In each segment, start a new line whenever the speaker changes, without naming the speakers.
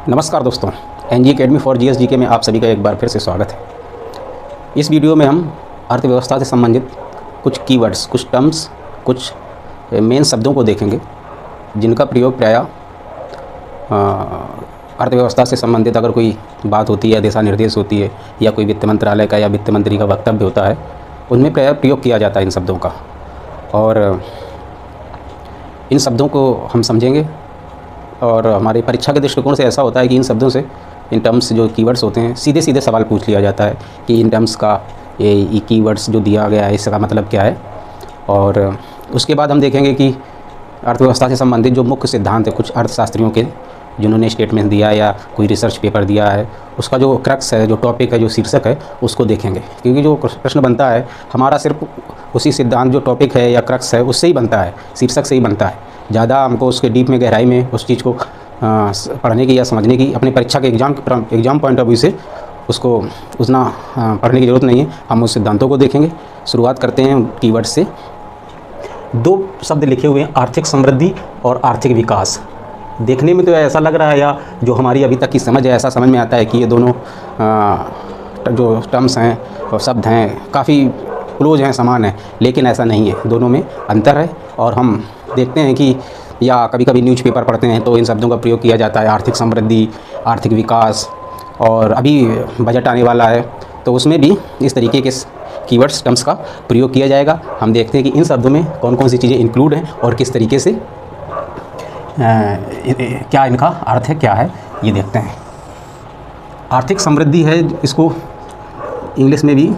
नमस्कार दोस्तों, NG academy for जीएसजीके में आप सभी का एक बार फिर से स्वागत है। इस वीडियो में हम अर्थव्यवस्था से संबंधित कुछ कीवर्ड्स, कुछ टर्म्स, कुछ मेन शब्दों को देखेंगे जिनका प्रयोग प्रायः अर्थव्यवस्था से संबंधित अगर कोई बात होती है, दिशा निर्देश होती है या कोई वित्त मंत्रालय का या वित्त मंत्री का वक्तव्य होता है, उनमें प्रायः प्रयोग किया जाता है इन शब्दों का। और इन शब्दों को हम समझेंगे और हमारी परीक्षा के दृष्टिकोण से ऐसा होता है कि इन शब्दों से, इन टर्म्स जो कीवर्ड्स होते हैं, सीधे सीधे सवाल पूछ लिया जाता है कि इन टर्म्स का ये कीवर्ड्स जो दिया गया है इसका मतलब क्या है। और उसके बाद हम देखेंगे कि अर्थव्यवस्था से संबंधित जो मुख्य सिद्धांत है कुछ अर्थशास्त्रियों के, जिन्होंने स्टेटमेंट दिया है या कोई रिसर्च पेपर दिया है, उसका जो क्रक्स है, जो टॉपिक है, जो शीर्षक है, उसको देखेंगे। क्योंकि जो प्रश्न बनता है हमारा सिर्फ उसी सिद्धांत, जो टॉपिक है या क्रक्स है, उससे ही बनता है, शीर्षक से ही बनता है। ज़्यादा हमको उसके डीप में, गहराई में उस चीज़ को पढ़ने की या समझने की, अपने परीक्षा के एग्ज़ाम पॉइंट ऑफ व्यू से उसको उतना पढ़ने की ज़रूरत नहीं है। हम उस सिद्धांतों को देखेंगे। शुरुआत करते हैं कीवर्ड से। दो शब्द लिखे हुए हैं, आर्थिक समृद्धि और आर्थिक विकास। देखने में तो ऐसा लग रहा है, या जो हमारी अभी तक की समझ है, ऐसा समझ में आता है कि ये दोनों जो टर्म्स हैं और शब्द हैं काफ़ी क्लोज हैं, समान हैं, लेकिन ऐसा नहीं है। दोनों में अंतर है। और हम देखते हैं कि या कभी कभी न्यूज़पेपर पढ़ते हैं तो इन शब्दों का प्रयोग किया जाता है, आर्थिक समृद्धि, आर्थिक विकास। और अभी बजट आने वाला है तो उसमें भी इस तरीके के कीवर्ड्स, टर्म्स का प्रयोग किया जाएगा। हम देखते हैं कि इन शब्दों में कौन कौन सी चीज़ें इंक्लूड हैं और किस तरीके से क्या इनका अर्थ है, क्या है, ये देखते हैं। आर्थिक समृद्धि है, इसको इंग्लिश में भी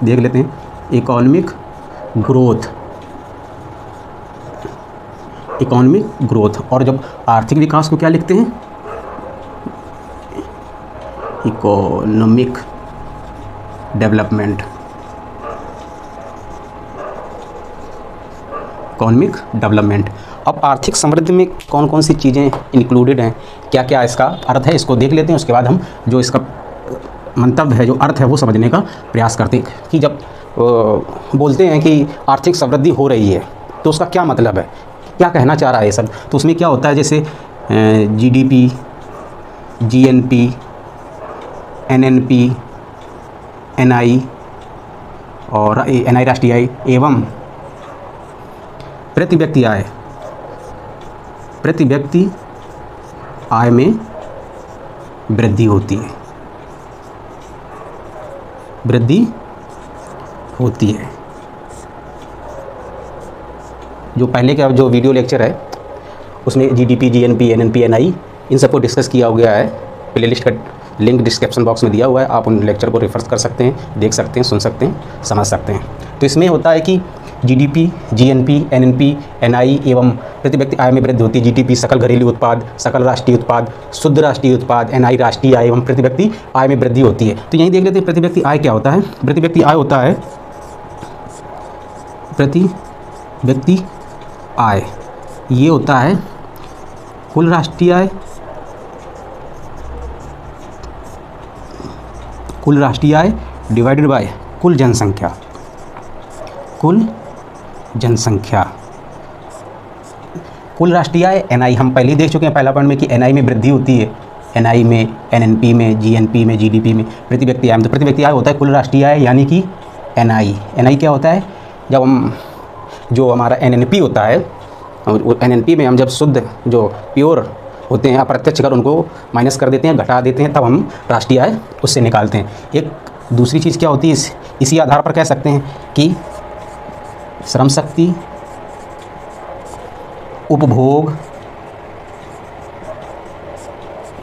देख लेते हैं, इकोनॉमिक ग्रोथ। Economic growth. और जब आर्थिक विकास को क्या लिखते हैं, इकोनॉमिक डेवलपमेंट। Economic development. अब आर्थिक समृद्धि में कौन कौन सी चीज़ें इंक्लूडेड हैं, क्या क्या इसका अर्थ है, इसको देख लेते हैं। उसके बाद हम जो इसका मंतव्य है, जो अर्थ है, वो समझने का प्रयास करते हैं कि जब बोलते हैं कि आर्थिक समृद्धि हो रही है तो उसका क्या मतलब है, क्या कहना चाह रहा है ये सब। तो उसमें क्या होता है, जैसे जीडीपी, जीएनपी, एनएनपी, एनआई और एनआई राष्ट्रीय आय एवं प्रति व्यक्ति आय। प्रति व्यक्ति आय में वृद्धि होती है, वृद्धि होती है। जो पहले का जो वीडियो लेक्चर है उसमें जीडीपी, जीएनपी, एनएनपी, एनआई, इन सबको डिस्कस किया गया है। प्लेलिस्ट का लिंक डिस्क्रिप्शन बॉक्स में दिया हुआ है, आप उन लेक्चर को रेफर कर सकते हैं, देख सकते हैं, सुन सकते हैं, समझ सकते हैं। तो इसमें होता है कि जीडीपी, जीएनपी, एनएनपी, एनआई एवं प्रति व्यक्ति आय में वृद्धि होती है। जीडीपी सकल घरेलू उत्पाद, सकल राष्ट्रीय उत्पाद, शुद्ध राष्ट्रीय उत्पाद, एनआई राष्ट्रीय आय एवं प्रति व्यक्ति आय में वृद्धि होती है। तो यहीं देख लेते हैं प्रति व्यक्ति आय क्या होता है। प्रति व्यक्ति आय होता है, प्रति व्यक्ति आय ये होता है कुल राष्ट्रीय आय, कुल राष्ट्रीय आय डिवाइडेड बाय कुल जनसंख्या। कुल जनसंख्या, कुल राष्ट्रीय आय एनआई। हम पहले ही देख चुके हैं पहला पॉइंट में कि एनआई में वृद्धि होती है, एनआई में, एनएनपी में, जीएनपी में, जीडीपी में, प्रति व्यक्ति आय। तो प्रति व्यक्ति आय होता है कुल राष्ट्रीय आय यानी कि एनआई। एनआई क्या होता है, जब हम जो हमारा एनएनपी होता है, एनएनपी में हम जब शुद्ध जो प्योर होते हैं अप्रत्यक्ष कर उनको माइनस कर देते हैं, घटा देते हैं, तब हम राष्ट्रीय आय उससे निकालते हैं। एक दूसरी चीज़ क्या होती है, इसी आधार पर कह सकते हैं कि श्रम शक्ति, उपभोग,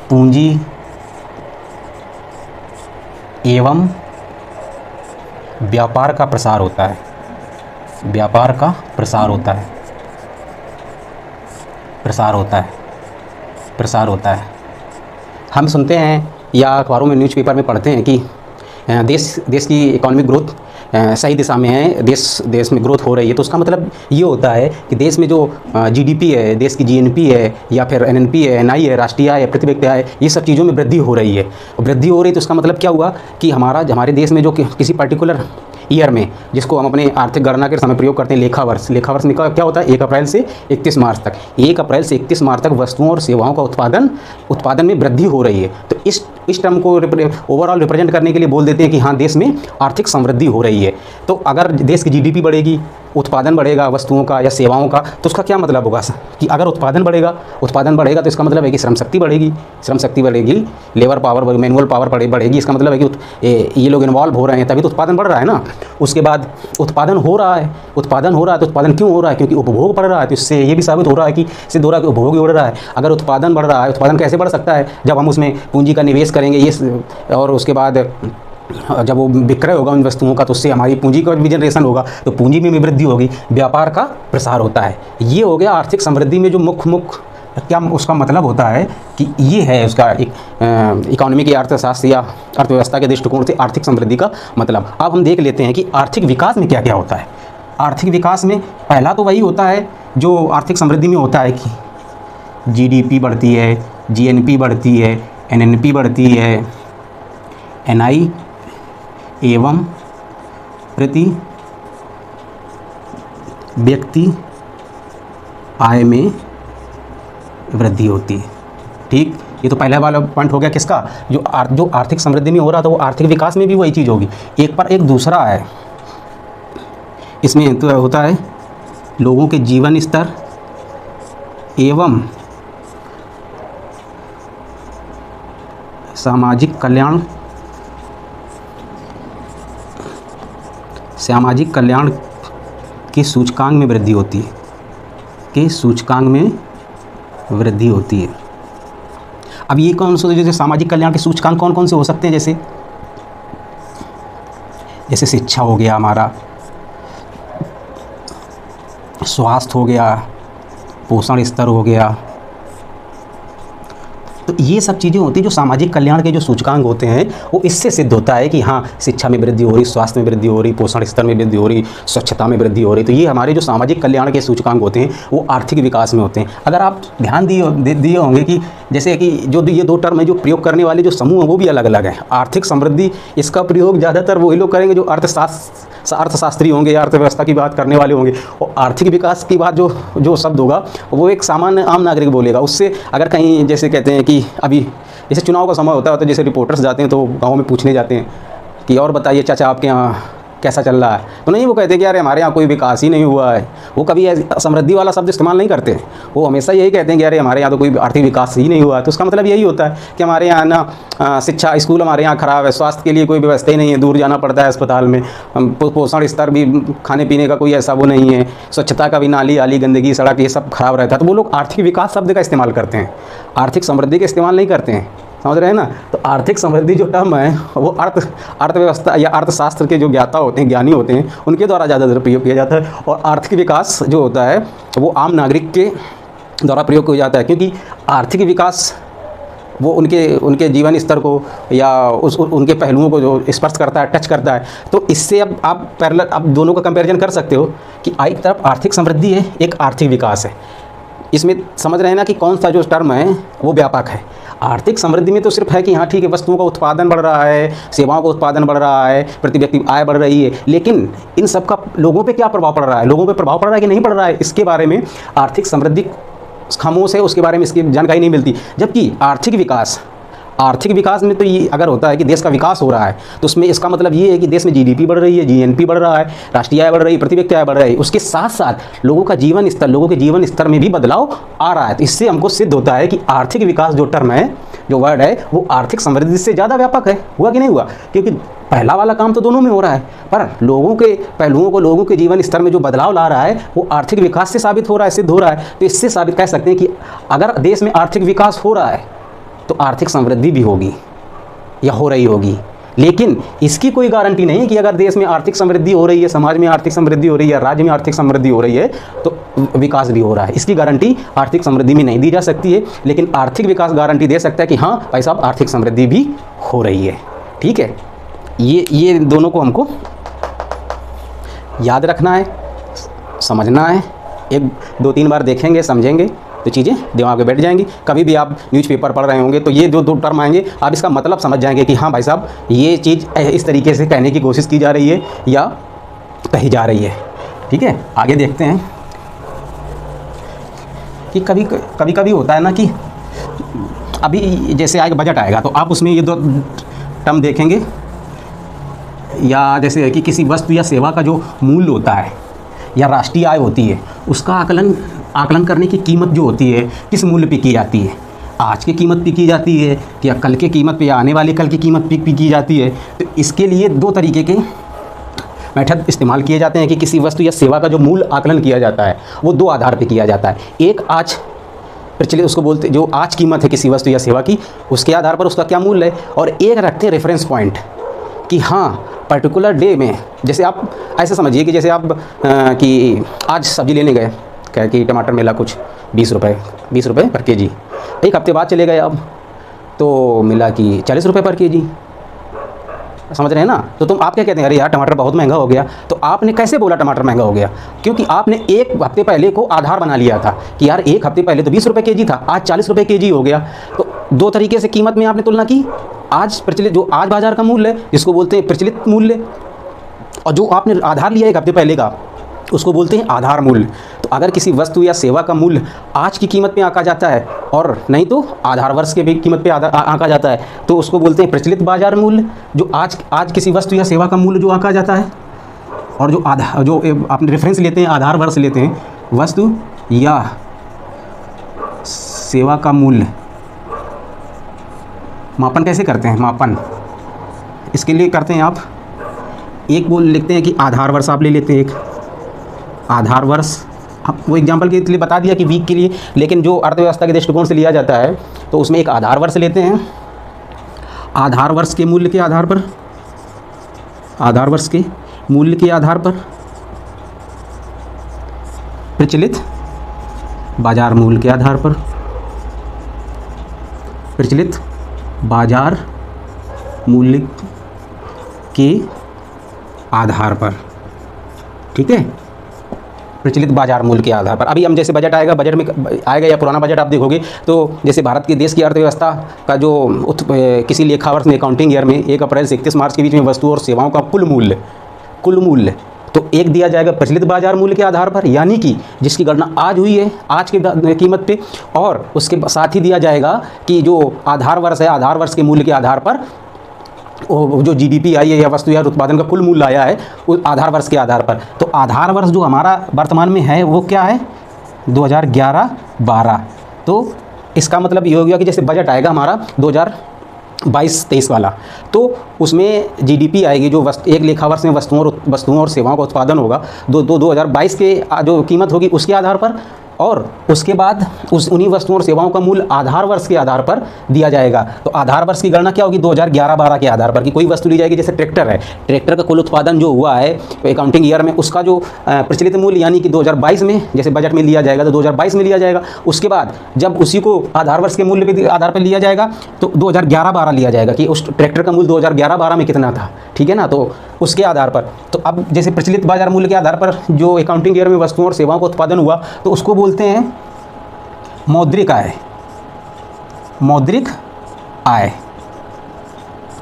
पूंजी एवं व्यापार का प्रसार होता है। व्यापार का प्रसार होता है, प्रसार होता है, प्रसार होता है। हम सुनते हैं या अखबारों में, न्यूज़पेपर में पढ़ते हैं कि देश की इकोनॉमिक ग्रोथ सही दिशा में है, देश में ग्रोथ हो रही है। तो उसका मतलब ये होता है कि देश में जो जीडीपी है, देश की जीएनपी है या फिर एनएनपी है, एनआई है, राष्ट्रीय आय है, प्रति व्यक्ति आय, ये सब चीज़ों में वृद्धि हो रही है। वृद्धि हो रही है तो उसका मतलब क्या हुआ कि हमारे देश में जो किसी पर्टिकुलर ईयर में, जिसको हम अपने आर्थिक गणना के समय प्रयोग करते हैं लेखा वर्ष। लेखा वर्ष में क्या होता है, 1 अप्रैल से 31 मार्च तक। 1 अप्रैल से 31 मार्च तक वस्तुओं और सेवाओं का उत्पादन में वृद्धि हो रही है। तो इस टर्म को ओवरऑल रिप्रेजेंट करने के लिए बोल देते हैं कि हाँ, देश में आर्थिक समृद्धि हो रही है। तो अगर देश की जीडीपी बढ़ेगी, उत्पादन बढ़ेगा वस्तुओं का या सेवाओं का, तो उसका क्या मतलब होगा कि अगर उत्पादन बढ़ेगा तो इसका मतलब है कि श्रम शक्ति बढ़ेगी, लेबर पावर, मैनुअल पावर बढ़ेगी। इसका मतलब है कि ये लोग इन्वॉल्व हो रहे हैं, तभी तो उत्पादन बढ़ रहा है ना। उसके बाद उत्पादन हो रहा है तो उत्पादन क्यों हो रहा है, क्योंकि उपभोग बढ़ रहा है। तो इससे ये भी साबित हो रहा है कि उपभोग भी बढ़ रहा है। अगर उत्पादन बढ़ रहा है, उत्पादन कैसे बढ़ सकता है, जब हम उसमें पूंजी का निवेश करेंगे ये, और उसके बाद जब वो विक्रय होगा उन वस्तुओं का, तो उससे हमारी पूंजी का भी जनरेशन होगा, तो पूंजी में भी वृद्धि होगी, व्यापार का प्रसार होता है। ये हो गया आर्थिक समृद्धि में जो मुख्य क्या उसका मतलब होता है कि ये है उसका एक इकोनॉमी की अर्थशास्त्र या अर्थव्यवस्था के दृष्टिकोण से आर्थिक समृद्धि का मतलब। अब हम देख लेते हैं कि आर्थिक विकास में क्या क्या होता है। आर्थिक विकास में पहला तो वही होता है जो आर्थिक समृद्धि में होता है कि जीडीपी बढ़ती है, जीएनपी बढ़ती है, एनएनपी बढ़ती है, एनआई एवं प्रति व्यक्ति आय में वृद्धि होती है। ठीक, ये तो पहला वाला पॉइंट हो गया किसका, जो आर्थिक समृद्धि में हो रहा था, वो आर्थिक विकास में भी वही चीज़ होगी। एक पर एक दूसरा है, इसमें तो होता है लोगों के जीवन स्तर एवं सामाजिक कल्याण के सूचकांक में वृद्धि होती है। अब ये कौन से, जैसे सामाजिक कल्याण के सूचकांक कौन कौन से हो सकते हैं, जैसे शिक्षा हो गया, हमारा स्वास्थ्य हो गया, पोषण स्तर हो गया। तो ये सब चीज़ें होती हैं जो सामाजिक कल्याण के जो सूचकांक होते हैं, वो इससे सिद्ध होता है कि हाँ, शिक्षा में वृद्धि हो रही, स्वास्थ्य में वृद्धि हो रही, पोषण स्तर में वृद्धि हो रही, स्वच्छता में वृद्धि हो रही। तो ये हमारे जो सामाजिक कल्याण के सूचकांक होते हैं वो आर्थिक विकास में होते हैं। अगर आप ध्यान दिए होंगे कि जैसे कि जो ये दो टर्म है जो प्रयोग करने वाले जो समूह हैं वो भी अलग अलग हैं। आर्थिक समृद्धि, इसका प्रयोग ज़्यादातर वही लोग करेंगे जो अर्थशास्त्री होंगे या अर्थव्यवस्था की बात करने वाले होंगे, और आर्थिक विकास की बात जो शब्द होगा वो एक सामान्य आम नागरिक बोलेगा। उससे अगर कहीं जैसे कहते हैं कि अभी जैसे चुनाव का समय होता है तो जैसे रिपोर्टर्स जाते हैं तो गाँव में पूछने जाते हैं कि और बताइए चाचा आपके यहाँ कैसा चल रहा है, तो नहीं वो कहते हैं कि यार हमारे यहाँ कोई विकास ही नहीं हुआ है। वो कभी समृद्धि वाला शब्द इस्तेमाल नहीं करते, वो हमेशा यही कहते हैं कि अरे हमारे यहाँ तो कोई आर्थिक विकास ही नहीं हुआ है। तो उसका मतलब यही होता है कि हमारे यहाँ ना शिक्षा, स्कूल हमारे यहाँ ख़राब है, स्वास्थ्य के लिए कोई व्यवस्था ही नहीं है, दूर जाना पड़ता है अस्पताल में, पोषण स्तर भी, खाने पीने का कोई ऐसा वो नहीं है, स्वच्छता का भी, नाली आली गंदगी सड़क ये सब खराब रहता है। तो वो लोग आर्थिक विकास शब्द का इस्तेमाल करते हैं, आर्थिक समृद्धि का इस्तेमाल नहीं करते हैं, समझ रहे हैं ना। तो आर्थिक समृद्धि जो टर्म है वो अर्थव्यवस्था या अर्थशास्त्र के जो ज्ञाता होते हैं, ज्ञानी होते हैं, उनके द्वारा ज़्यादातर प्रयोग किया जाता है। और आर्थिक विकास जो होता है वो आम नागरिक के द्वारा प्रयोग किया जाता है, क्योंकि आर्थिक विकास वो उनके जीवन स्तर को या उनके पहलुओं को जो स्पर्श करता है, टच करता है। तो इससे अब आप दोनों का कंपैरिजन कर सकते हो कि एक तरफ आर्थिक समृद्धि है, एक आर्थिक विकास है। इसमें समझ रहे हैं ना कि कौन सा जो टर्म है वो व्यापक है। आर्थिक समृद्धि में तो सिर्फ है कि हाँ ठीक है, वस्तुओं का उत्पादन बढ़ रहा है, सेवाओं का उत्पादन बढ़ रहा है, प्रति व्यक्ति आय बढ़ रही है, लेकिन इन सब का लोगों पे क्या प्रभाव पड़ रहा है, लोगों पे प्रभाव पड़ रहा है कि नहीं पड़ रहा है, इसके बारे में आर्थिक समृद्धि खामोश है, उसके बारे में इसकी जानकारी नहीं मिलती। जबकि आर्थिक विकास में तो ये अगर होता है कि देश का विकास हो रहा है तो उसमें इसका मतलब ये है कि देश में जीडीपी बढ़ रही है, जीएनपी बढ़ रहा है, राष्ट्रीय आय बढ़ रही है, प्रति व्यक्ति आय बढ़ रही है, उसके साथ साथ लोगों के जीवन स्तर में भी बदलाव आ रहा है। तो इससे हमको सिद्ध होता है कि आर्थिक विकास जो टर्म है, जो वर्ड है, वो आर्थिक समृद्धि से ज़्यादा व्यापक है। हुआ कि नहीं हुआ? क्योंकि पहला वाला काम तो दोनों में हो रहा है, पर लोगों के पहलुओं को, लोगों के जीवन स्तर में जो बदलाव ला रहा है वो आर्थिक विकास से साबित हो रहा है, सिद्ध हो रहा है। तो इससे साबित कह सकते हैं कि अगर देश में आर्थिक विकास हो रहा है तो आर्थिक समृद्धि भी होगी या हो रही होगी। लेकिन इसकी कोई गारंटी नहीं कि अगर देश में आर्थिक समृद्धि हो रही है, समाज में आर्थिक समृद्धि हो रही है, राज्य में आर्थिक समृद्धि हो रही है तो विकास भी हो रहा है। इसकी गारंटी आर्थिक समृद्धि में नहीं दी जा सकती है, लेकिन आर्थिक विकास गारंटी दे सकता है कि हाँ भाई साहब आर्थिक समृद्धि भी हो रही है। ठीक है, ये दोनों को हमको याद रखना है, समझना है, 1-2-3 बार देखेंगे, समझेंगे, तो चीज़ें दिमाग में बैठ जाएंगी। कभी भी आप न्यूज़पेपर पढ़ रहे होंगे तो ये जो दो टर्म आएंगे आप इसका मतलब समझ जाएंगे कि हाँ भाई साहब ये चीज़ इस तरीके से कहने की कोशिश की जा रही है या कही जा रही है। ठीक है, आगे देखते हैं कि कभी होता है ना कि अभी जैसे आएगा बजट आएगा तो आप उसमें ये दो टर्म देखेंगे, या जैसे कि किसी वस्तु या सेवा का जो मूल्य होता है या राष्ट्रीय आय होती है उसका आकलन करने की कीमत जो होती है किस मूल्य पे की जाती है, आज की कीमत पे की जाती है या कल के कीमत पे या आने वाले कल की कीमत पे की जाती है। तो इसके लिए दो तरीके के मेथड इस्तेमाल किए जाते हैं कि किसी वस्तु या सेवा का जो मूल्य आकलन किया जाता है वो दो आधार पे किया जाता है। एक आज प्रचलित उसको बोलते जो आज कीमत है किसी वस्तु या सेवा की उसके आधार पर उसका क्या मूल्य है, और एक रखते हैं रेफरेंस पॉइंट कि हाँ पर्टिकुलर डे में, जैसे आप ऐसे समझिए कि जैसे आप कि आज सब्ज़ी लेने गए क्या कि टमाटर मिला कुछ 20 रुपये पर केजी, एक हफ्ते बाद चले गए अब तो मिला कि 40 रुपये पर केजी, समझ रहे हैं ना। तो आप क्या कहते हैं, अरे यार टमाटर बहुत महंगा हो गया। तो आपने कैसे बोला टमाटर महंगा हो गया, क्योंकि आपने एक हफ्ते पहले को आधार बना लिया था कि यार एक हफ्ते पहले तो 20 रुपये केजी था, आज 40 रुपये केजी हो गया। तो दो तरीके से कीमत में आपने तुलना की, आज प्रचलित जो आज बाजार का मूल्य है जिसको बोलते हैं प्रचलित मूल्य, और जो आपने आधार लिया एक हफ्ते पहले का उसको बोलते हैं आधार मूल्य। तो अगर किसी वस्तु या सेवा का मूल्य आज की कीमत पे आंका जाता है और नहीं तो आधार वर्ष के भी कीमत पे आंका जाता है तो उसको बोलते हैं प्रचलित बाजार मूल्य। जो आज किसी वस्तु या सेवा का मूल्य जो आंका जाता है और जो आपने रेफरेंस लेते हैं आधार वर्ष लेते हैं, वस्तु या सेवा का मूल्य मापन कैसे करते हैं, मापन इसके लिए करते हैं आप एक बोल लिखते हैं कि आधार वर्ष आप ले लेते हैं, एक आधार वर्ष वो एग्जाम्पल के लिए बता दिया कि वीक के लिए, लेकिन जो अर्थव्यवस्था के दृष्टिकोण से लिया जाता है तो उसमें एक आधार वर्ष लेते हैं। आधार वर्ष के मूल्य के आधार पर, आधार वर्ष के मूल्य के आधार पर प्रचलित बाजार मूल्य के आधार पर, प्रचलित बाजार मूल्य के आधार पर, ठीक है, प्रचलित बाजार मूल्य के आधार पर। अभी हम जैसे बजट आएगा, बजट में आएगा या पुराना बजट आप देखोगे तो जैसे भारत के देश की अर्थव्यवस्था का जो किसी लेखावर्ष में अकाउंटिंग ईयर में 1 अप्रैल से 31 मार्च के बीच में वस्तुओं और सेवाओं का कुल मूल्य तो एक दिया जाएगा प्रचलित बाजार मूल्य के आधार पर, यानी कि जिसकी गणना आज हुई है आज की कीमत पे, और उसके साथ ही दिया जाएगा कि जो आधार वर्ष है आधार वर्ष के मूल्य के आधार पर जो जीडीपी आई है या वस्तु या उत्पादन का कुल मूल्य आया है उस आधार वर्ष के आधार पर। तो आधार वर्ष जो हमारा वर्तमान में है वो क्या है 2011-12। तो इसका मतलब ये हो गया कि जैसे बजट आएगा हमारा 2022-23 वाला तो उसमें जीडीपी आएगी जो एक लेखावर्ष में वस्तुओं और सेवाओं का उत्पादन होगा 2022 के जो कीमत होगी उसके आधार पर, और उसके बाद उन्हीं वस्तुओं और सेवाओं का मूल्य आधार वर्ष के आधार पर दिया जाएगा। तो आधार वर्ष की गणना क्या होगी 2011-12 के आधार पर कि कोई वस्तु ली जाएगी, जैसे ट्रैक्टर है, ट्रैक्टर का कुल उत्पादन जो हुआ है अकाउंटिंग ईयर में उसका जो प्रचलित मूल्य यानी कि 2022 में जैसे बजट में लिया जाएगा तो 2022 में लिया जाएगा। उसके बाद जब उसी को आधार वर्ष के मूल्य के आधार पर लिया जाएगा तो 2011-12 लिया जाएगा कि उस ट्रैक्टर का मूल्य 2011-12 में कितना था, ठीक है ना। तो उसके आधार पर तो अब जैसे प्रचलित बाजार मूल्य के आधार पर जो अकाउंटिंग ईयर में वस्तुओं और सेवाओं का उत्पादन हुआ तो उसको बोलते हैं मौद्रिक आय, मौद्रिक आय,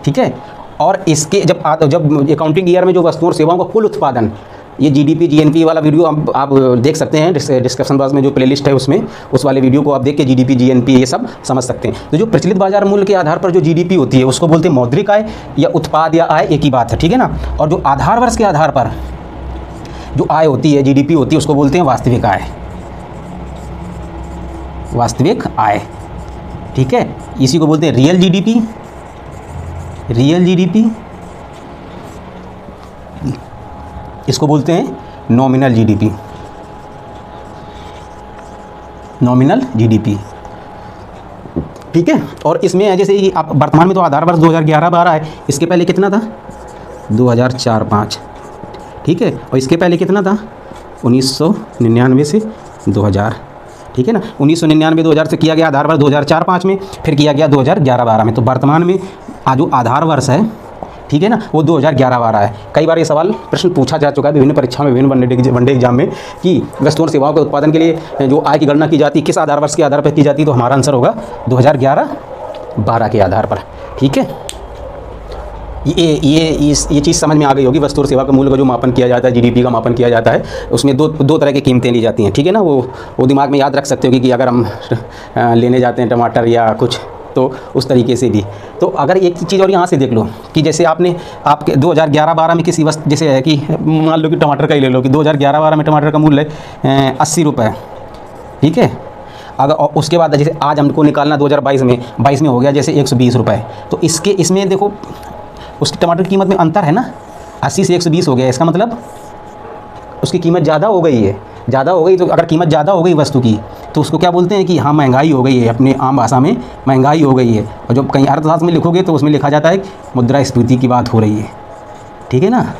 ठीक है। और इसके जब अकाउंटिंग ईयर में जो वस्तुओं और सेवाओं का कुल उत्पादन, ये जीडीपी जीएनपी वाला वीडियो आप देख सकते हैं डिस्क्रिप्शन बॉक्स में जो प्लेलिस्ट है उसमें उस वाले वीडियो को आप देख के जीडीपी जीएनपी ये सब समझ सकते हैं। तो जो प्रचलित बाजार मूल्य के आधार पर जो जीडीपी होती है उसको बोलते हैं मौद्रिक आय या उत्पाद या आय, एक ही बात है, ठीक है ना। और जो आधार वर्ष के आधार पर जो आय होती है जीडीपी होती है उसको बोलते हैं वास्तविक आय, वास्तविक आय, ठीक है। इसी को बोलते हैं रियल जीडीपी, रियल जीडीपी, इसको बोलते हैं नॉमिनल जीडीपी, नॉमिनल जीडीपी, ठीक है। और इसमें जैसे कि आप वर्तमान में तो आधार वर्ष 2011-12 है, इसके पहले कितना था 2004-05, ठीक है। और इसके पहले कितना था 1999 से 2000, ठीक है ना। 1999-2000 से किया गया आधार वर्ष 2004-05 में, फिर किया गया 2011-12 में। तो वर्तमान में जो आधार वर्ष है, ठीक है ना, वो 2011-12 है। कई बार ये सवाल प्रश्न पूछा जा चुका है विभिन्न परीक्षाओं में, विभिन्न वनडे एग्जाम में, कि वस्तुओं और सेवाओं के उत्पादन के लिए जो आय की गणना की जाती है किस आधार वर्ष के आधार पर की जाती है, तो हमारा आंसर होगा 2011-12 के आधार पर। ठीक है, ये चीज़ समझ में आ गई होगी। वस्तु और सेवा का मूल्य का जो मापन किया जाता है, जीडीपी का मापन किया जाता है, उसमें दो तरह की कीमतें ली जाती हैं। ठीक है ना, वो दिमाग में याद रख सकते हो कि अगर हम लेने जाते हैं टमाटर या कुछ, तो उस तरीके से भी। तो अगर एक चीज़ और यहाँ से देख लो कि जैसे आपके 2011-12 में किसी वस्तु, जैसे है कि मान लो कि टमाटर का ही ले लो कि 2011-12 में टमाटर का मूल्य 80 रुपये। ठीक है, अगर उसके बाद जैसे आज हमको निकालना 2022 में हो गया जैसे 120 रुपये, तो इसमें देखो उसकी टमाटर की कीमत में अंतर है ना, 80 से 120 हो गया। इसका मतलब उसकी कीमत ज़्यादा हो गई है। ज़्यादा हो गई तो अगर कीमत ज़्यादा हो गई वस्तु की, तो उसको क्या बोलते हैं कि हाँ महंगाई हो गई है, अपने आम भाषा में महंगाई हो गई है। और जब कहीं अर्थशास्त्र में लिखोगे तो उसमें लिखा जाता है मुद्रास्फीति की बात हो रही है। ठीक है ना,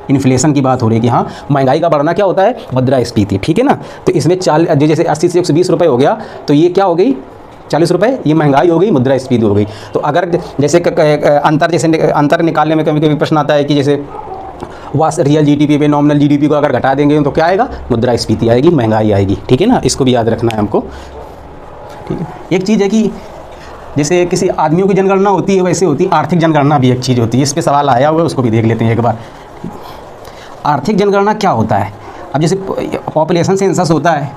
इन्फ्लेशन की बात हो रही है कि हाँ महंगाई का बढ़ना क्या होता है, मुद्रास्फीति। ठीक है ना, तो इसमें जैसे 80 से 120 रुपये हो गया, तो ये क्या हो गई 40 रुपये, ये महंगाई हो गई, मुद्रास्फीति हो गई। तो अगर जैसे अंतर निकालने में कभी कभी प्रश्न आता है कि जैसे रियल जीडीपी पे नॉमिनल जीडीपी को अगर घटा देंगे तो क्या आएगा, मुद्रास्फीति आएगी, महंगाई आएगी। ठीक है ना, इसको भी याद रखना है हमको। ठीक है, एक चीज़ है कि जैसे किसी आदमियों की जनगणना होती है, वैसे होती है आर्थिक जनगणना भी एक चीज़ होती है। इस पर सवाल आया हुआ है, उसको भी देख लेते हैं एक बार। आर्थिक जनगणना क्या होता है? अब जैसे पॉपुलेशन सेंसस होता है,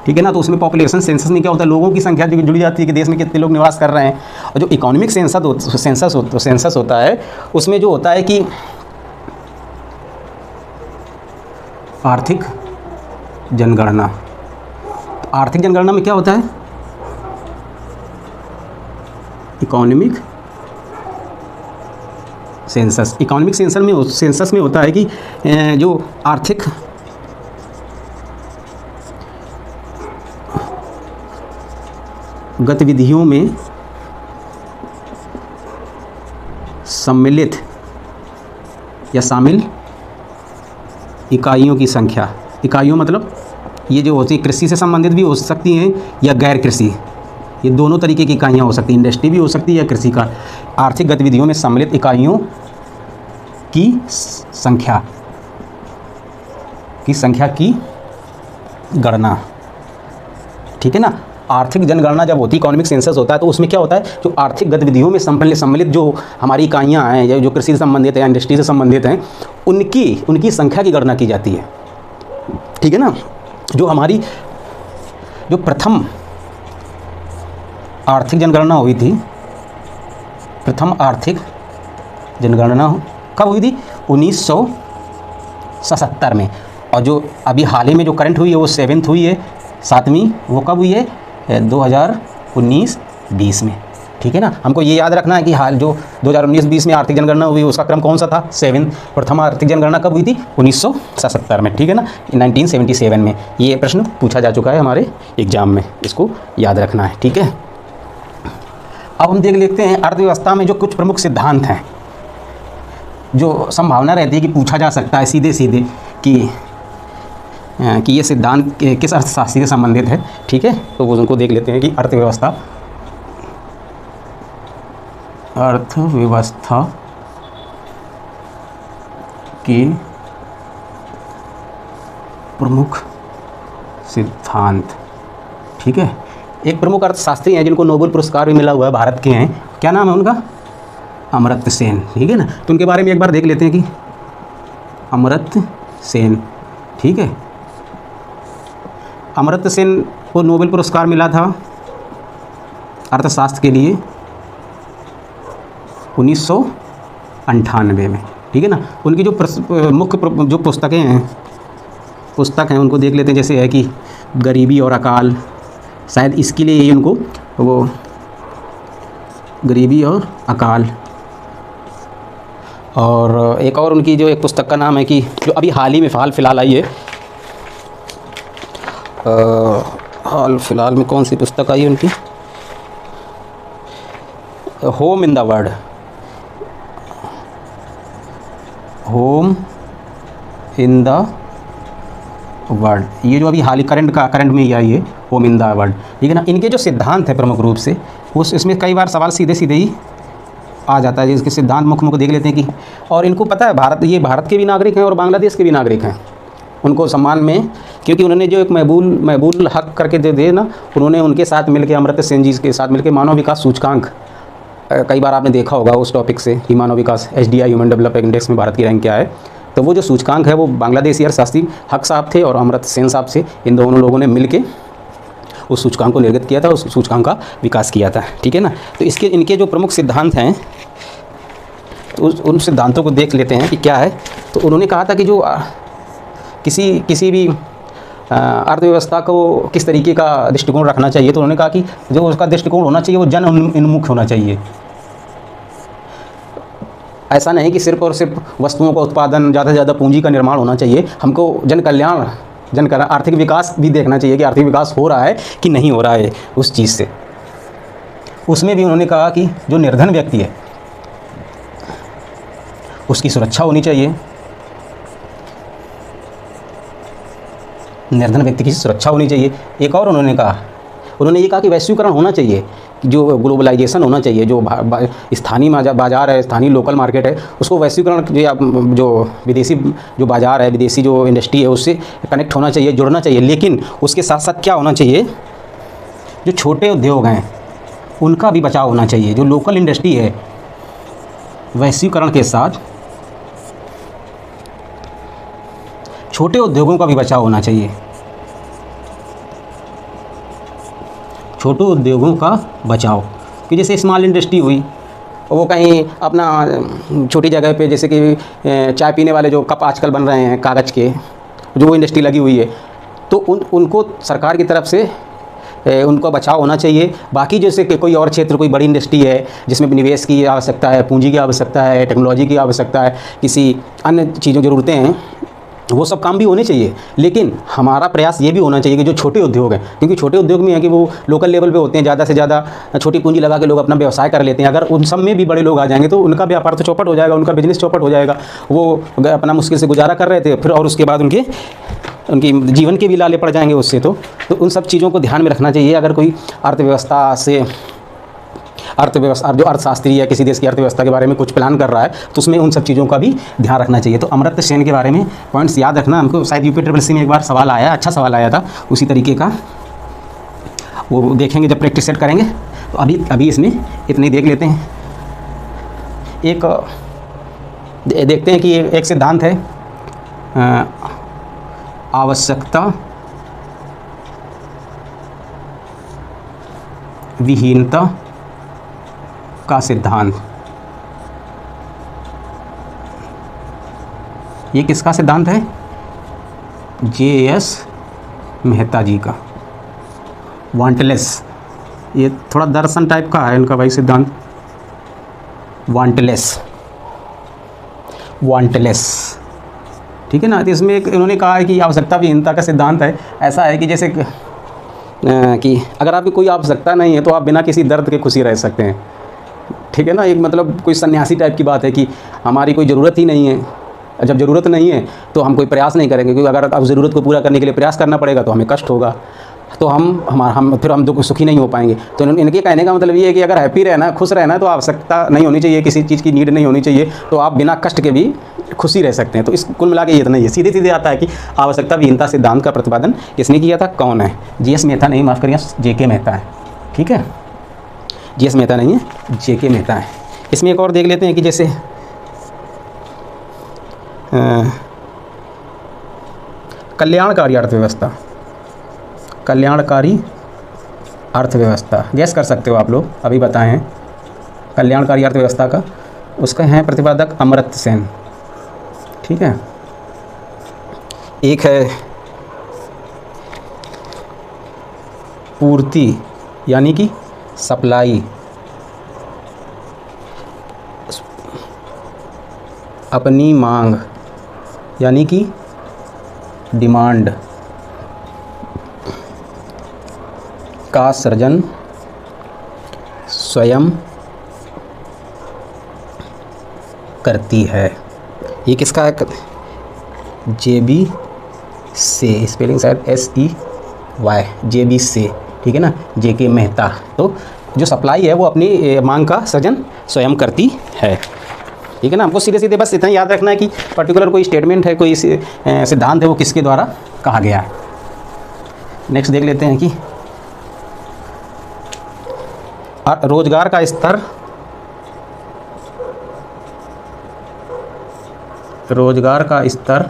ठीक है ना, तो उसमें पॉपुलेशन सेंसस में क्या होता है, लोगों की संख्या जो जुड़ी जाती है कि देश में कितने लोग निवास कर रहे हैं। और जो इकोनॉमिक सेंसस होता है, उसमें जो होता है कि आर्थिक जनगणना। आर्थिक जनगणना में क्या होता है, इकोनॉमिक सेंसस। इकोनॉमिक सेंसस में होता है कि जो आर्थिक गतिविधियों में सम्मिलित या शामिल इकाइयों की संख्या। इकाइयों मतलब ये जो होती है कृषि से संबंधित भी हो सकती हैं या गैर कृषि, ये दोनों तरीके की इकाइयाँ हो सकती हैं, इंडस्ट्री भी हो सकती है या कृषि का। आर्थिक गतिविधियों में सम्मिलित इकाइयों की संख्या की गणना। ठीक है ना, आर्थिक जनगणना जब होती है, इकोनॉमिक सेंसस होता है, तो उसमें क्या होता है, जो आर्थिक गतिविधियों में सम्मिलित जो हमारी इकाइयाँ हैं, जो कृषि से संबंधित है, इंडस्ट्री से संबंधित हैं, उनकी संख्या की गणना की जाती है। ठीक है ना, जो प्रथम आर्थिक जनगणना हुई थी, प्रथम आर्थिक जनगणना कब हुई थी, 1977 में। और जो अभी हाल ही में जो करंट हुई है वो 7th हुई है, 7वीं, वो कब हुई है, 2019-20 में। ठीक है ना, हमको ये याद रखना है कि हाल जो 2019-20 में आर्थिक जनगणना हुई उसका क्रम कौन सा था, 7th। प्रथम आर्थिक जनगणना कब हुई थी, 1977 में। ठीक है ना, 1977 में। ये प्रश्न पूछा जा चुका है हमारे एग्जाम में, इसको याद रखना है। ठीक है, अब हम देख लेते हैं अर्थव्यवस्था में जो कुछ प्रमुख सिद्धांत हैं, जो संभावना रहती है कि पूछा जा सकता है सीधे सीधे कि ये सिद्धांत किस अर्थशास्त्र से संबंधित है। ठीक है, तो वो उनको देख लेते हैं कि अर्थव्यवस्था के प्रमुख सिद्धांत। ठीक है, एक प्रमुख अर्थशास्त्री हैं जिनको नोबेल पुरस्कार भी मिला हुआ है, भारत के हैं। क्या नाम है उनका, अमर्त्य सेन। ठीक है ना, तो उनके बारे में एक बार देख लेते हैं कि अमर्त्य सेन। ठीक है, अमर्त्य सेन को नोबेल पुरस्कार मिला था अर्थशास्त्र के लिए 1998 में। ठीक है ना, उनकी जो मुख्य जो पुस्तक हैं उनको देख लेते हैं। जैसे है कि गरीबी और अकाल, शायद इसके लिए ही उनको वो गरीबी और अकाल। और एक और उनकी जो एक पुस्तक का नाम है कि जो अभी हाल ही में फिलहाल आई है, हाल फिलहाल में कौन सी पुस्तक आई है उनकी, home in the world. Home in the world, ये जो अभी हाल ही करंट में ही आई है, होम इन द वर्ल्ड। ठीक है ना, इनके जो सिद्धांत है प्रमुख रूप से इसमें कई बार सवाल सीधे सीधे ही आ जाता है। जिसके सिद्धांत मुख्य को देख लेते हैं कि, और इनको पता है ये भारत के भी नागरिक हैं और बांग्लादेश के भी नागरिक हैं। उनको सम्मान में, क्योंकि उन्होंने जो एक महबूल हक करके दे ना, उन्होंने उनके साथ मिलकर, अमर्त्य सेन जी के साथ मिलकर मानव विकास सूचकांक, कई बार आपने देखा होगा उस टॉपिक से कि मानव विकास HDI ह्यूमन डेवलपमेंट इंडेक्स में भारत की रैंक क्या है। तो वो जो सूचकांक है वो बांग्लादेशी अर्थशास्त्री हक साहब थे और अमर्त्य सेन साहब से, इन दोनों लोगों ने मिल के उस सूचकांक को निर्गत किया था, उस सूचकांक का विकास किया था। ठीक है ना। तो इनके जो प्रमुख सिद्धांत हैं, तो उन सिद्धांतों को देख लेते हैं कि क्या है। तो उन्होंने कहा था कि जो किसी भी अर्थव्यवस्था को किस तरीके का दृष्टिकोण रखना चाहिए, तो उन्होंने कहा कि जो उसका दृष्टिकोण होना चाहिए वो जन उन्मुख होना चाहिए। ऐसा नहीं कि सिर्फ और सिर्फ वस्तुओं का उत्पादन, ज़्यादा से ज़्यादा पूंजी का निर्माण होना चाहिए। हमको जन कल्याण, आर्थिक विकास भी देखना चाहिए कि आर्थिक विकास हो रहा है कि नहीं हो रहा है उस चीज़ से। उसमें भी उन्होंने कहा कि जो निर्धन व्यक्ति है उसकी सुरक्षा होनी चाहिए, निर्धन व्यक्ति की सुरक्षा होनी चाहिए। एक और उन्होंने ये कहा कि वैश्वीकरण होना चाहिए, जो ग्लोबलाइजेशन होना चाहिए, जो स्थानीय बाज़ार है, स्थानीय लोकल मार्केट है, उसको वैश्वीकरण, जो विदेशी जो बाज़ार है, विदेशी जो इंडस्ट्री है, उससे कनेक्ट होना चाहिए, जुड़ना चाहिए। लेकिन उसके साथ साथ क्या होना चाहिए, जो छोटे उद्योग हैं उनका भी बचाव होना चाहिए। जो लोकल इंडस्ट्री है, वैश्वीकरण के साथ छोटे उद्योगों का भी बचाव होना चाहिए। छोटे उद्योगों का बचाव, कि जैसे स्मॉल इंडस्ट्री हुई, वो कहीं अपना छोटी जगह पे, जैसे कि चाय पीने वाले जो कप आजकल बन रहे हैं कागज़ के, जो वो इंडस्ट्री लगी हुई है, तो उनको सरकार की तरफ से उनका बचाव होना चाहिए। बाकी जैसे कि कोई और क्षेत्र, कोई बड़ी इंडस्ट्री है जिसमें निवेश की आवश्यकता है, पूंजी की आवश्यकता है, टेक्नोलॉजी की आवश्यकता है, किसी अन्य चीज़ों ज़रूरतें हैं, वो सब काम भी होने चाहिए। लेकिन हमारा प्रयास ये भी होना चाहिए कि जो छोटे उद्योग हैं, क्योंकि छोटे उद्योग में है कि वो लोकल लेवल पे होते हैं, ज़्यादा से ज़्यादा छोटी पूंजी लगा के लोग अपना व्यवसाय कर लेते हैं। अगर उन सब में भी बड़े लोग आ जाएंगे तो उनका व्यापार तो चौपट हो जाएगा, उनका बिजनेस चौपट हो जाएगा। वो अपना मुश्किल से गुजारा कर रहे थे, फिर और उसके बाद उनकी जीवन के भी लाले पड़ जाएंगे उससे। तो उन सब चीज़ों को ध्यान में रखना चाहिए। अगर कोई जो अर्थशास्त्री या किसी देश की अर्थव्यवस्था के बारे में कुछ प्लान कर रहा है तो उसमें उन सब चीज़ों का भी ध्यान रखना चाहिए। तो अमर्त्य सेन के बारे में पॉइंट्स याद रखना। हमको शायद UPSSC में एक बार सवाल आया, अच्छा सवाल आया था, उसी तरीके का वो देखेंगे जब प्रैक्टिस सेट करेंगे। तो अभी इसमें इतने देख लेते हैं। एक देखते हैं कि एक सिद्धांत है आवश्यकता विहीनता का सिद्धांत। ये किसका सिद्धांत है? JS मेहता जी का, वांटलेस। ये थोड़ा दर्शन टाइप का है इनका भाई सिद्धांत, वांटलेस। ठीक है ना। तो इसमें उन्होंने कहा है कि आवश्यकता विहीनता का सिद्धांत है। ऐसा है कि जैसे कि अगर आपकी कोई आवश्यकता नहीं है तो आप बिना किसी दर्द के खुशी रह सकते हैं। ठीक है ना। एक मतलब कोई सन्यासी टाइप की बात है कि हमारी कोई ज़रूरत ही नहीं है। जब ज़रूरत नहीं है तो हम कोई प्रयास नहीं करेंगे, क्योंकि अगर अब ज़रूरत को पूरा करने के लिए प्रयास करना पड़ेगा तो हमें कष्ट होगा, तो हम दुख सुखी नहीं हो पाएंगे। तो इनके कहने का मतलब ये है कि अगर हैप्पी रहना, खुश रहना है तो आवश्यकता नहीं होनी चाहिए, किसी चीज़ की नीड नहीं होनी चाहिए, तो आप बिना कष्ट के भी खुशी रह सकते हैं। तो इस कुल मिला के ये इतना ही है। सीधे आता है कि आवश्यकता विहीनता सिद्धांत का प्रतिपादन किसने किया था, कौन है? JS मेहता नहीं, माफ़ करिए, JK मेहता है। ठीक है, JS मेहता नहीं है, JK मेहता है। इसमें एक और देख लेते हैं कि जैसे कल्याणकारी अर्थव्यवस्था, गैस कर सकते हो आप लोग, अभी बताएं हैं कल्याणकारी अर्थव्यवस्था का। उसका है प्रतिपादक अमर्त्य सेन। ठीक है। एक है पूर्ति यानी कि सप्लाई, अपनी मांग यानी कि डिमांड का सृजन स्वयं करती है। ये किसका है? JB से, स्पेलिंग शायद SEY, JB से। ठीक है ना, JK मेहता। तो जो सप्लाई है वो अपनी मांग का सृजन स्वयं करती है। ठीक है ना। हमको सीधे सीधे बस इतना याद रखना है कि पर्टिकुलर कोई स्टेटमेंट है, कोई सिद्धांत है, वो किसके द्वारा कहा गया है। नेक्स्ट देख लेते हैं कि रोजगार का स्तर, रोजगार का स्तर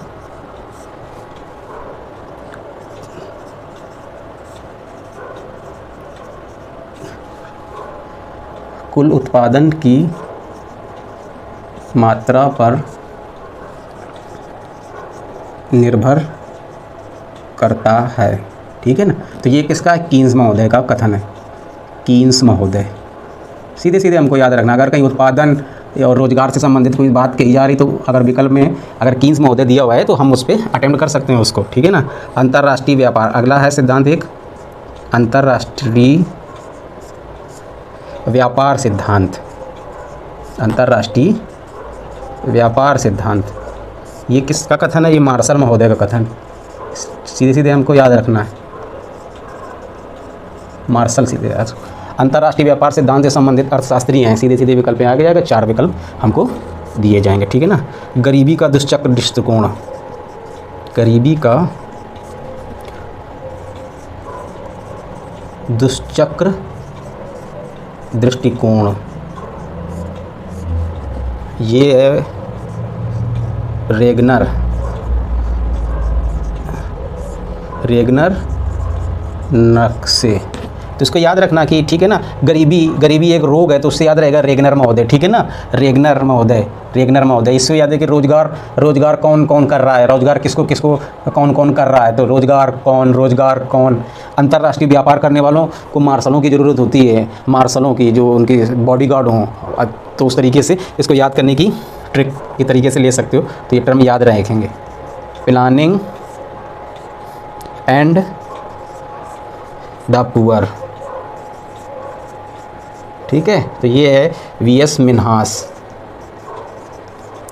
कुल उत्पादन की मात्रा पर निर्भर करता है। ठीक है ना। तो ये किसका, कीन्स महोदय का कथन है। कीन्स महोदय, सीधे सीधे हमको याद रखना। अगर कहीं उत्पादन और रोजगार से संबंधित कोई बात कही जा रही तो अगर विकल्प में अगर कीन्स महोदय दिया हुआ है तो हम उस पर अटेम्प्ट कर सकते हैं उसको। ठीक है ना। अंतर्राष्ट्रीय व्यापार, अगला है सिद्धांत एक अंतर्राष्ट्रीय व्यापार सिद्धांत। अंतर्राष्ट्रीय व्यापार सिद्धांत, ये किसका कथन है, ये मार्शल महोदय का कथन। सीधे सीधे हमको याद रखना है, मार्शल सीधे। अंतर्राष्ट्रीय व्यापार सिद्धांत से संबंधित अर्थशास्त्री हैं, सीधे सीधे विकल्प में आ गया। 4 विकल्प हमको दिए जाएंगे। ठीक है ना। गरीबी का दुष्चक्र दृष्टिकोण, गरीबी का दुष्चक्र दृष्टिकोण, ये है रेगनर नक्शे। तो इसको याद रखना कि ठीक है ना, गरीबी एक रोग है, तो उससे याद रहेगा रेगनर महोदय। ठीक है ना। रेगनर महोदय इससे याद है कि रोजगार कौन कौन कर रहा है, रोजगार किसको कौन कौन कर रहा है। तो रोजगार कौन, अंतर्राष्ट्रीय व्यापार करने वालों को मार्शलों की ज़रूरत होती है, मार्शलों की जो उनकी बॉडीगार्ड हों। तो उस तरीके से इसको याद करने की ट्रिक की तरीके से ले सकते हो। तो ये टर्म याद रखेंगे, प्लानिंग एंड द पुअर। ठीक है। तो ये है वी.एस. मिन्हास,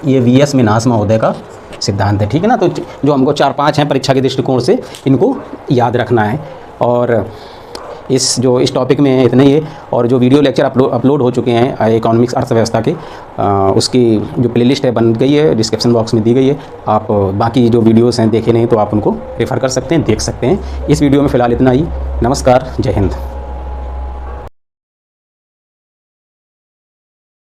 ये वी.एस. मिन्हास महोदय का सिद्धांत है। ठीक है ना। तो जो हमको 4-5 हैं परीक्षा के दृष्टिकोण से, इनको याद रखना है। और इस टॉपिक में इतने ही है। और जो वीडियो लेक्चर अपलोड हो चुके हैं इकोनॉमिक्स अर्थव्यवस्था के, उसकी जो प्लेलिस्ट है बन गई है, डिस्क्रिप्शन बॉक्स में दी गई है। आप बाकी जो वीडियोस हैं देखे नहीं तो आप उनको रेफ़र कर सकते हैं, देख सकते हैं। इस वीडियो में फ़िलहाल इतना ही। नमस्कार, जय हिंद।